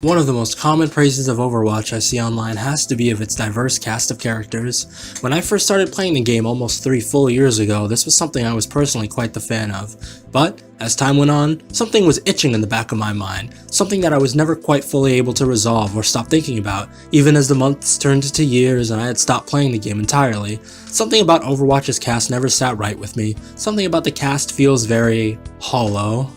One of the most common praises of Overwatch I see online has to be of its diverse cast of characters. When I first started playing the game almost 3 full years ago, this was something I was personally quite the fan of. But, as time went on, something was itching in the back of my mind, something that I was never quite fully able to resolve or stop thinking about, even as the months turned to years and I had stopped playing the game entirely. Something about Overwatch's cast never sat right with me, something about the cast feels very hollow.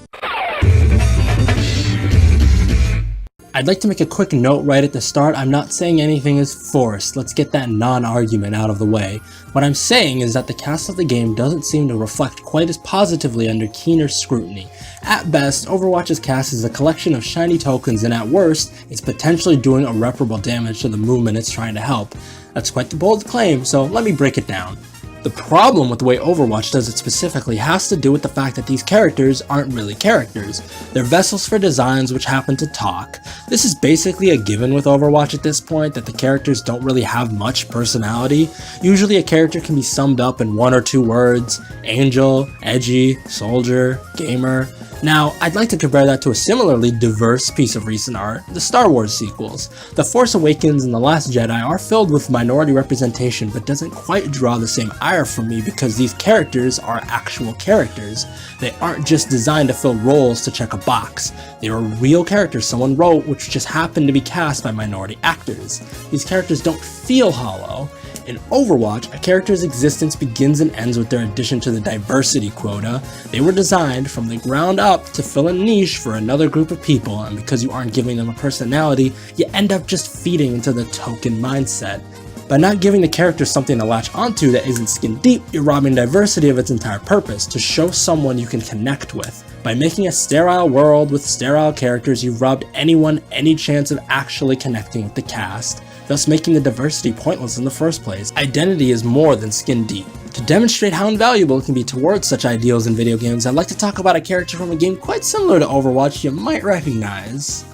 I'd like to make a quick note right at the start. I'm not saying anything is forced. Let's get that non-argument out of the way. What I'm saying is that the cast of the game doesn't seem to reflect quite as positively under keener scrutiny. At best, Overwatch's cast is a collection of shiny tokens, and at worst, it's potentially doing irreparable damage to the movement it's trying to help. That's quite the bold claim, so let me break it down. The problem with the way Overwatch does it specifically has to do with the fact that these characters aren't really characters. They're vessels for designs which happen to talk. This is basically a given with Overwatch at this point, that the characters don't really have much personality. Usually a character can be summed up in 1 or 2 words: angel, edgy, soldier, gamer. Now, I'd like to compare that to a similarly diverse piece of recent art, the Star Wars sequels. The Force Awakens and The Last Jedi are filled with minority representation, but doesn't quite draw the same ire from me because these characters are actual characters. They aren't just designed to fill roles to check a box. They are real characters someone wrote which just happened to be cast by minority actors. These characters don't feel hollow. In Overwatch, a character's existence begins and ends with their addition to the diversity quota. They were designed from the ground up to fill a niche for another group of people, and because you aren't giving them a personality, you end up just feeding into the token mindset. By not giving the character something to latch onto that isn't skin deep, you're robbing diversity of its entire purpose, to show someone you can connect with. By making a sterile world with sterile characters, you've robbed anyone any chance of actually connecting with the cast, thus making the diversity pointless in the first place. Identity is more than skin deep. To demonstrate how invaluable it can be towards such ideals in video games, I'd like to talk about a character from a game quite similar to Overwatch you might recognize.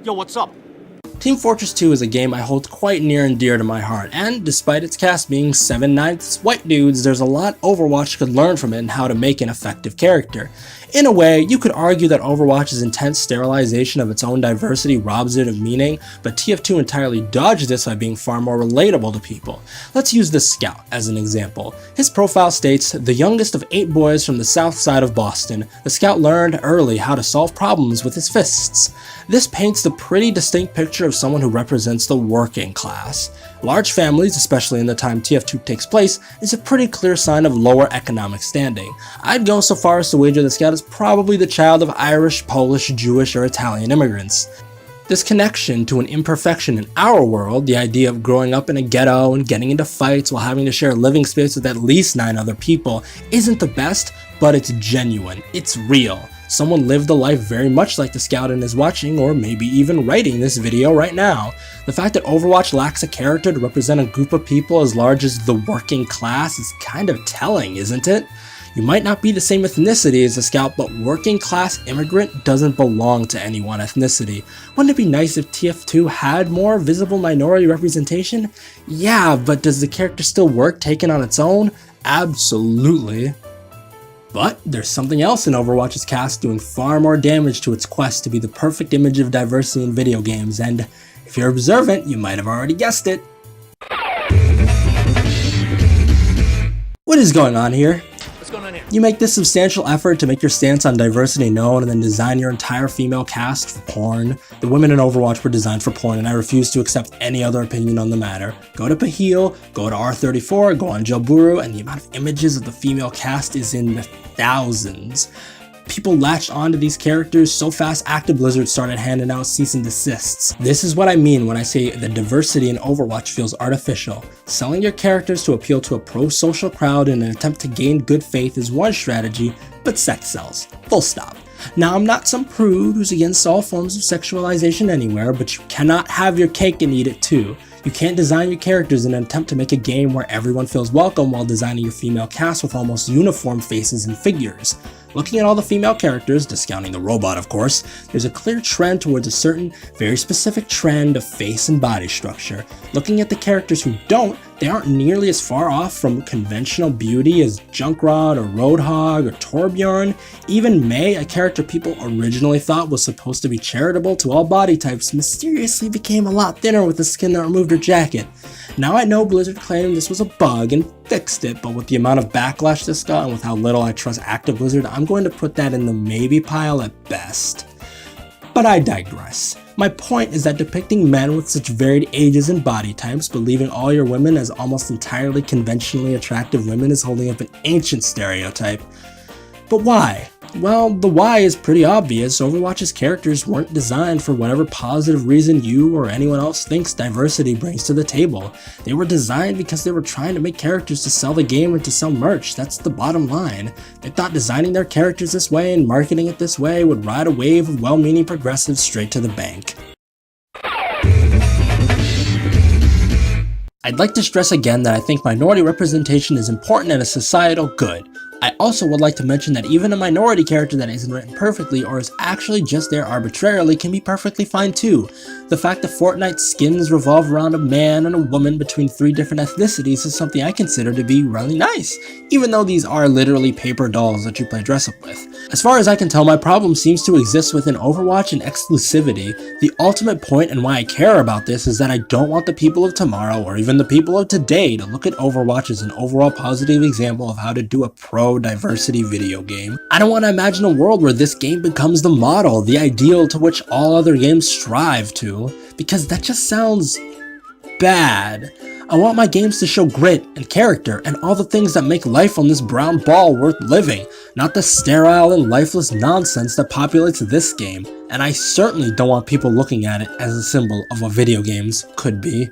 Yo, what's up? Team Fortress 2 is a game I hold quite near and dear to my heart, and despite its cast being 7/9 white dudes, there's a lot Overwatch could learn from it and how to make an effective character. In a way, you could argue that Overwatch's intense sterilization of its own diversity robs it of meaning, but TF2 entirely dodged this by being far more relatable to people. Let's use the Scout as an example. His profile states, the youngest of 8 boys from the south side of Boston, the Scout learned early how to solve problems with his fists. This paints the pretty distinct picture of someone who represents the working class. Large families, especially in the time TF2 takes place, is a pretty clear sign of lower economic standing. I'd go so far as to wager the Scout is probably the child of Irish, Polish, Jewish, or Italian immigrants. This connection to an imperfection in our world, the idea of growing up in a ghetto and getting into fights while having to share a living space with at least 9 other people, isn't the best, but it's genuine, it's real. Someone lived a life very much like the Scout and is watching, or maybe even writing this video right now. The fact that Overwatch lacks a character to represent a group of people as large as the working class is kind of telling, isn't it? You might not be the same ethnicity as the Scout, but working class immigrant doesn't belong to any one ethnicity. Wouldn't it be nice if TF2 had more visible minority representation? Yeah, but does the character still work taken on its own? Absolutely. But there's something else in Overwatch's cast doing far more damage to its quest to be the perfect image of diversity in video games, and if you're observant, you might have already guessed it. What is going on here? What's going on here? You make this substantial effort to make your stance on diversity known and then design your entire female cast for porn. The women in Overwatch were designed for porn, and I refuse to accept any other opinion on the matter. Go to Pahil, go to R34, go on Jalburu, and the amount of images of the female cast is in the thousands. People latched onto these characters so fast Blizzard started handing out cease and desists. This is what I mean when I say the diversity in Overwatch feels artificial. Selling your characters to appeal to a pro-social crowd in an attempt to gain good faith is one strategy, but sex sells. Full stop. Now, I'm not some prude who's against all forms of sexualization anywhere, but you cannot have your cake and eat it too. You can't design your characters in an attempt to make a game where everyone feels welcome while designing your female cast with almost uniform faces and figures. Looking at all the female characters, discounting the robot of course, there's a clear trend towards a certain, very specific trend of face and body structure. Looking at the characters who don't, they aren't nearly as far off from conventional beauty as Junkrat or Roadhog or Torbjorn. Even Mei, a character people originally thought was supposed to be charitable to all body types, mysteriously became a lot thinner with the skin that removed her jacket. Now I know Blizzard claimed this was a bug and fixed it, but with the amount of backlash this got and with how little I trust Active Blizzard, I'm going to put that in the maybe pile at best. But I digress. My point is that depicting men with such varied ages and body types, but leaving all your women as almost entirely conventionally attractive women is holding up an ancient stereotype. But why? Well, the why is pretty obvious. Overwatch's characters weren't designed for whatever positive reason you or anyone else thinks diversity brings to the table. They were designed because they were trying to make characters to sell the game and to sell merch. That's the bottom line. They thought designing their characters this way and marketing it this way would ride a wave of well-meaning progressives straight to the bank. I'd like to stress again that I think minority representation is important and a societal good. I also would like to mention that even a minority character that isn't written perfectly or is actually just there arbitrarily can be perfectly fine too. The fact that Fortnite skins revolve around a man and a woman between 3 different ethnicities is something I consider to be really nice, even though these are literally paper dolls that you play dress up with. As far as I can tell, my problem seems to exist within Overwatch and exclusivity. The ultimate point and why I care about this is that I don't want the people of tomorrow or even the people of today to look at Overwatch as an overall positive example of how to do a pro-diversity video game. I don't want to imagine a world where this game becomes the model, the ideal to which all other games strive to, because that just sounds bad. I want my games to show grit and character and all the things that make life on this brown ball worth living, not the sterile and lifeless nonsense that populates this game. And I certainly don't want people looking at it as a symbol of what video games could be.